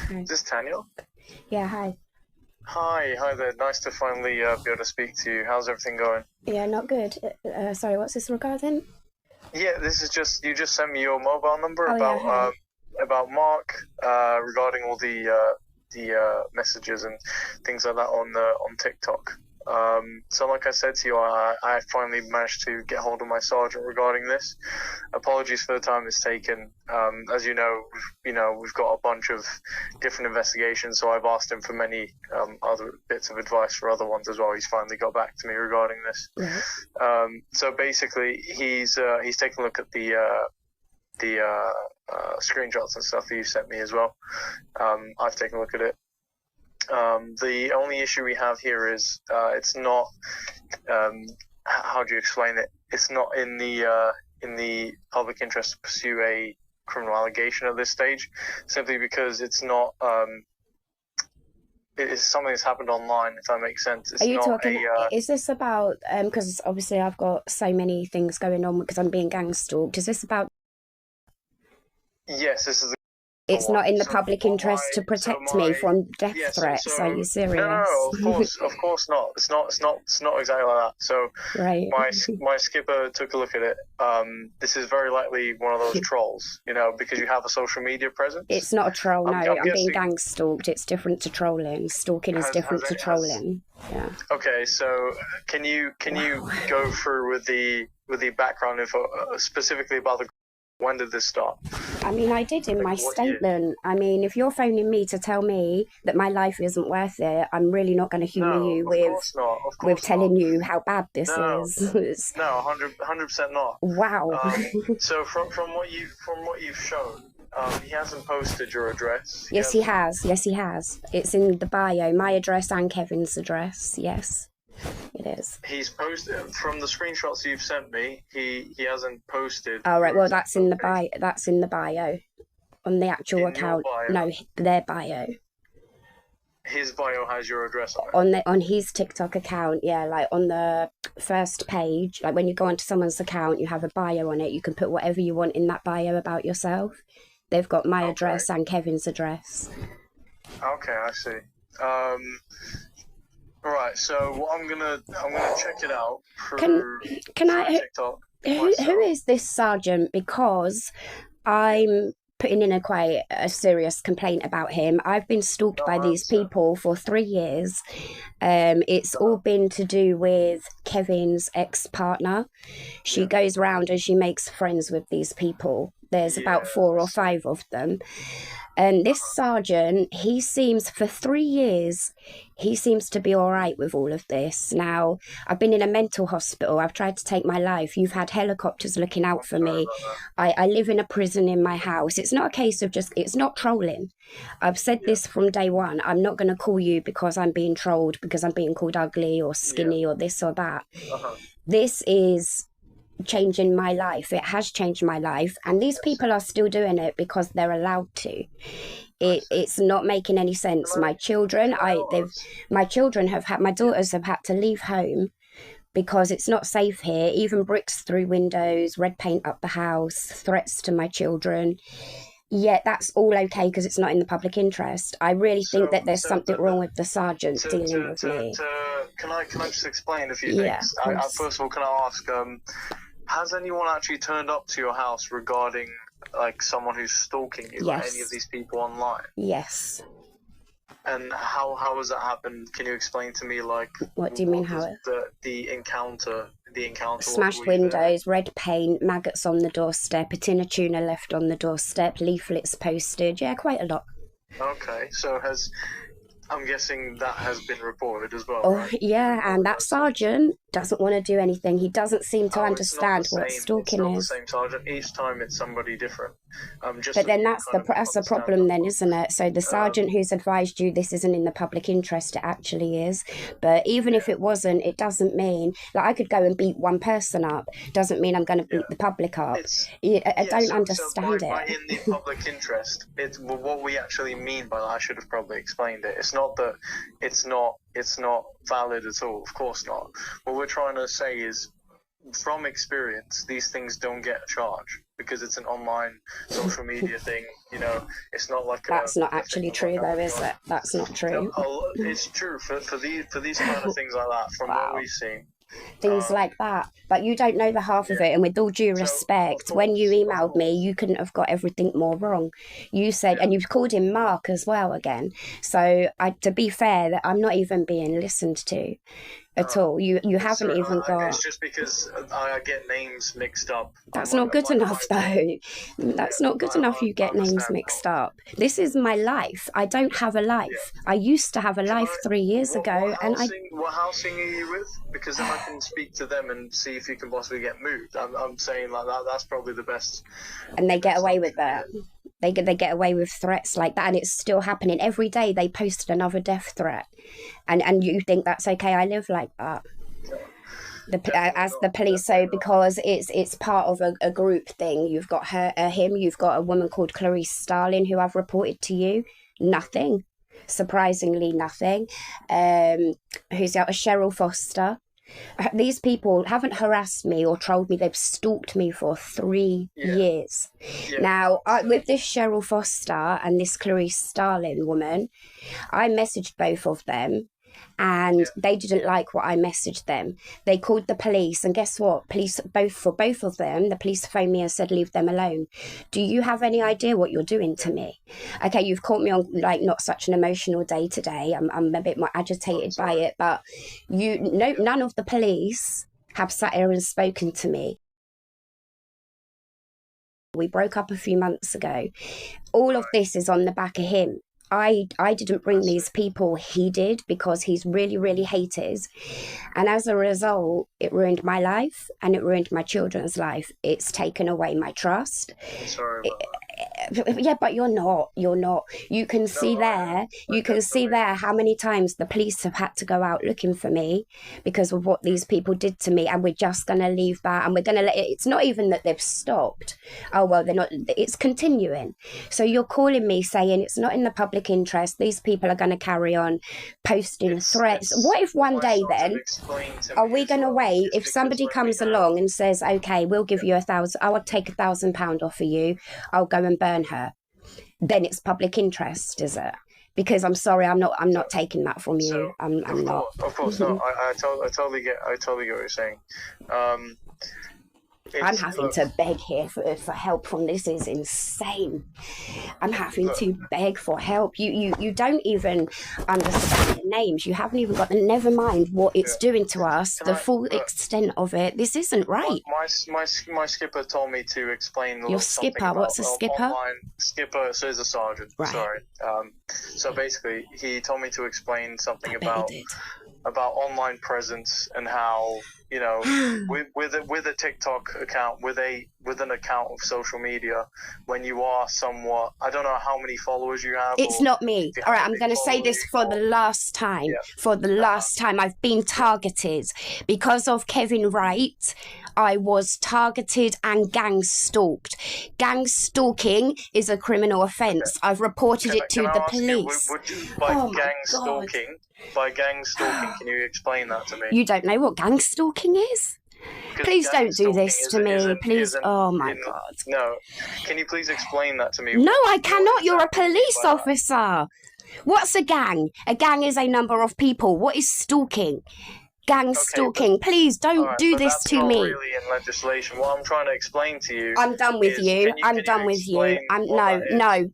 Hi. Is this Tanya? Yeah, hi. Hi there. Nice to finally be able to speak to you. How's everything going? Yeah, not good. Sorry, what's this regarding? Yeah, this is just you just sent me your mobile number Oh, yeah, hi. about Mark regarding all the messages and things like that on TikTok. So like I said to you, I finally managed to get hold of my sergeant regarding this. Apologies for the time it's taken. As we've got a bunch of different investigations, so I've asked him for many other bits of advice for other ones as well. He's finally got back to me regarding this. Right. So basically, he's taken a look at the screenshots and stuff that you sent me as well. I've taken a look at it. The only issue we have here is it's not. How do you explain it? It's not in the public interest to pursue a criminal allegation at this stage, simply because it's not. It's something that's happened online, if that makes sense. It's Are you not talking, is this about, because obviously I've got so many things going on because I'm being gang stalked. Is this about, Yes, this is it's one. not in the So public what interest to my so protect me my from death yeah threats? Are you no, serious? of course not. It's not exactly like that. So Right. my skipper took a look at it. This is very likely one of those trolls, because you have a social media presence. It's not a troll, no. I'm I'm being guessing gang stalked. It's different to trolling. Stalking is different to trolling. Yeah. Okay, so can you go through with the background info specifically about the when did this start? I mean, I did in Like my what year? statement. I mean, if you're phoning me to tell me that my life isn't worth it, I'm really not going to humour No, you of course not. Of with course not. telling you how bad this No, is. no, 100% not. Wow. So from what you've shown, he hasn't posted your address. He Yes, he hasn't. has. Yes, he has. It's in the bio. My address and Kevin's address. Yes, it is. He's posted from the screenshots you've sent me. He hasn't posted All right. your Well, exact that's in the location bio. That's in the bio on the actual in your account. bio. No, their bio. His bio has your address on it. On his TikTok account, yeah, like on the first page, like when you go onto someone's account, you have a bio on it. You can put whatever you want in that bio about yourself. They've got my Okay. address and Kevin's address. Okay, I see. All right. So what I'm gonna check it out Can through can I? TikTok Who myself. is this sergeant? Because I'm putting in quite a serious complaint about him. I've been stalked No, by I these understand. people for 3 years. It's all Uh-huh. been to do with Kevin's ex-partner. She Yeah. goes round and she makes friends with these people. There's Yeah, about four I or see. five of them. And this sergeant, he seems, for 3 years, he seems to be all right with all of this. Now, I've been in a mental hospital. I've tried to take my life. You've had helicopters looking out I'm for sorry me. about I live in a prison in my house. It's not a case of just, it's not trolling. I've said that. this from day one. I'm not going to call you because I'm being trolled, because I'm being called ugly or Yeah. skinny or this or that. Yeah. Uh-huh. This is changing my life. It has changed my life. And these I see. people are still doing it because they're allowed to. I see. It's not making any Can sense. I My children, can I they've, ask? my children have had, my Yeah. daughters have had to leave home because it's not safe here. Even bricks through windows, red paint up the house, threats to my children. Yet that's all okay because it's not in the public interest. I really think So that there's so something wrong with the sergeant dealing with me. can I just explain a few Yeah, things? of I course. first of all, can I ask, has anyone actually turned up to your house regarding like someone who's stalking you, like any of Yes. these people online? Yes. And how has that happened? Can you explain to me, like, What do you mean what how does it? the encounter, what Smashed were you there? windows, red paint, maggots on the doorstep, a tin of tuna left on the doorstep, leaflets posted. Yeah, quite a lot. Okay, so I'm guessing that has been reported as well, Oh, right? You yeah, and reported that those things. sergeant doesn't want to do anything. He doesn't seem to Oh, it's not the understand what same. It's stalking not the is. same sergeant. Each time it's somebody different. Just But so that then you that's kind of that's a understand problem that then, one. isn't it? So the sergeant who's advised you this isn't in the public interest, it actually is. But even if Yeah, it wasn't, it doesn't mean, like, I could go and beat one person up. Doesn't mean I'm going to yeah. beat the public up. It's I yeah. don't So understand by it. in the public interest, it's well, what we actually mean by that. I should have probably explained it. It's not that it's not valid at all. Of course not. What we're trying to say is from experience, these things don't get a charge because it's an online social media thing. You know, it's not like that's not actually true, though, is it? That's not true. No, it's true for these kind of things like that. From what we've seen, things like that, but you don't know the half of it. And with all due respect, when you emailed me, you couldn't have got everything more wrong. You said, and you've called him Mark as well again. So to be fair, that I'm not even being listened to at all. You haven't even got. It's just because I get names mixed up. That's not good enough, though. That's not good enough. You get names mixed up. This is my life. I don't have a life. I used to have a life 3 years ago, and What housing are you with? Because then I can speak to them and see if you can possibly get moved. I'm saying like that. That's probably the best. And they get away with that. They get away with threats like that, and it's still happening every day. They posted another death threat, and you think that's okay? I live like that. As the police, so because it's part of a group thing. You've got him. You've got a woman called Clarice Starling who I've reported to you. Nothing, surprisingly, nothing. Who's out? Cheryl Foster. These people haven't harassed me or trolled me. They've stalked me for 3 years. Now, with this Cheryl Foster and this Clarice Starling woman, I messaged both of them, and they didn't like what I messaged them. They called the police, and guess what? For both of them, the police phoned me and said, leave them alone. Do you have any idea what you're doing to me? Okay, you've caught me on like not such an emotional day today. I'm a bit more agitated by it, but none of the police have sat here and spoken to me. We broke up a few months ago. All of this is on the back of him. I didn't bring these people, he did, because he's really, really haters. And as a result, it ruined my life and it ruined my children's life. It's taken away my trust. Sorry about that. Yeah, but you're not. You can see there how many times the police have had to go out looking for me because of what these people did to me, and we're just going to leave that, and we're going to let it. It's not even that they've stopped. Oh, well, they're not. It's continuing. So you're calling me saying it's not in the public interest. These people are going to carry on posting threats. What if one day then, are we going to wait if somebody comes along and says, okay, we'll give you £1,000, I would take £1,000 off of you, I'll go and burn her, then it's public interest, is it? Because I'm sorry, I'm not taking that from you. So, I'm not. Of course, no. I totally get what you're saying. I'm having to beg here for help from this. Is insane. I'm having to beg for help. You don't even understand the names. You haven't even got the, never mind what it's doing to us, the full extent of it. This isn't right. My skipper told me to explain. Your skipper? What's a skipper? Skipper, so he's a sergeant. Right. Sorry. So basically, he told me to explain something about online presence and how, you know, with a TikTok account, with an account of social media, when you are somewhat, I don't know how many followers you have. It's not me. All right, I'm going to say this for the last time. Yeah. For the last time, I've been targeted because of Kevin Wright. I was targeted and gang stalked. Gang stalking is a criminal offence. Okay. I've reported it to the police. By gang stalking, can you explain that to me? You don't know what gang stalking is? Please don't do this to me. Please. Oh my God. No. Can you please explain that to me? No, I cannot. You're a police officer. What's a gang? A gang is a number of people. What is stalking? Gang stalking. Please don't do this to me. That's not really in legislation. What I'm trying to explain to you. I'm done with you. I'm done with you. No.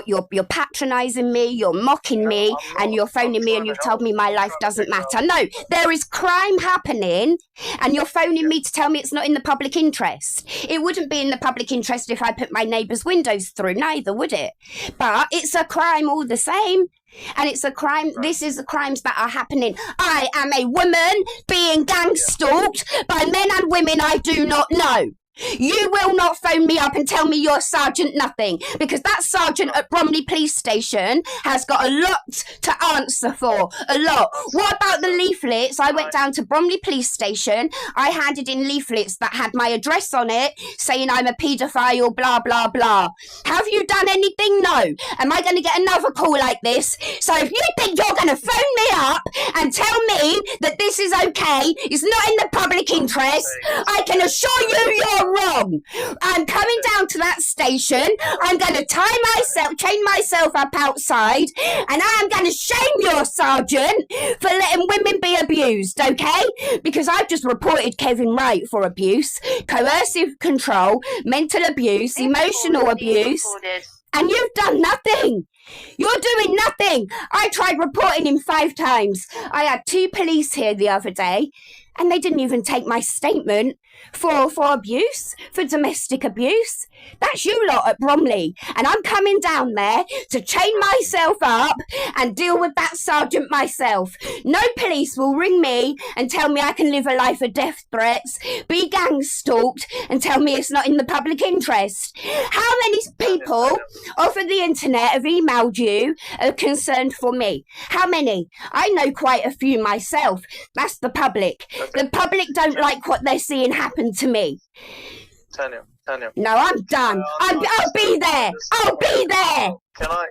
You're patronising me. You're mocking me, and you're phoning me, and you've told me my life doesn't matter. No, there is crime happening, and you're phoning me to tell me it's not in the public interest. It wouldn't be in the public interest if I put my neighbour's windows through, neither would it? But it's a crime all the same. And it's a crime. This is the crimes that are happening. I am a woman being gang stalked by men and women I do not know. You will not phone me up and tell me you're Sergeant Nothing, because that sergeant at Bromley Police Station has got a lot to answer for. A lot. What about the leaflets? I went down to Bromley Police Station. I handed in leaflets that had my address on it, saying I'm a paedophile, blah, blah, blah. Have you done anything? No. Am I going to get another call like this? So if you think you're going to phone me up and tell me that this is okay, it's not in the public interest, I can assure you you're wrong. I'm coming down to that station. I'm going to chain myself up outside, and I am going to shame your sergeant for letting women be abused, okay? Because I've just reported Kevin Wright for abuse, coercive control, mental abuse, emotional abuse, and you've done nothing. You're doing nothing. I tried reporting him 5 times. I had 2 police here the other day, and they didn't even take my statement for abuse, for domestic abuse. That's you lot at Bromley, and I'm coming down there to chain myself up and deal with that sergeant myself. No police will ring me and tell me I can live a life of death threats, be gang stalked, and tell me it's not in the public interest. How many people off of the internet have emailed you are concerned for me? How many? I know quite a few myself. That's the public. The public don't like what they're seeing happen to me. Tanya. No, I'm done. I'll be there. I'll be there. Can I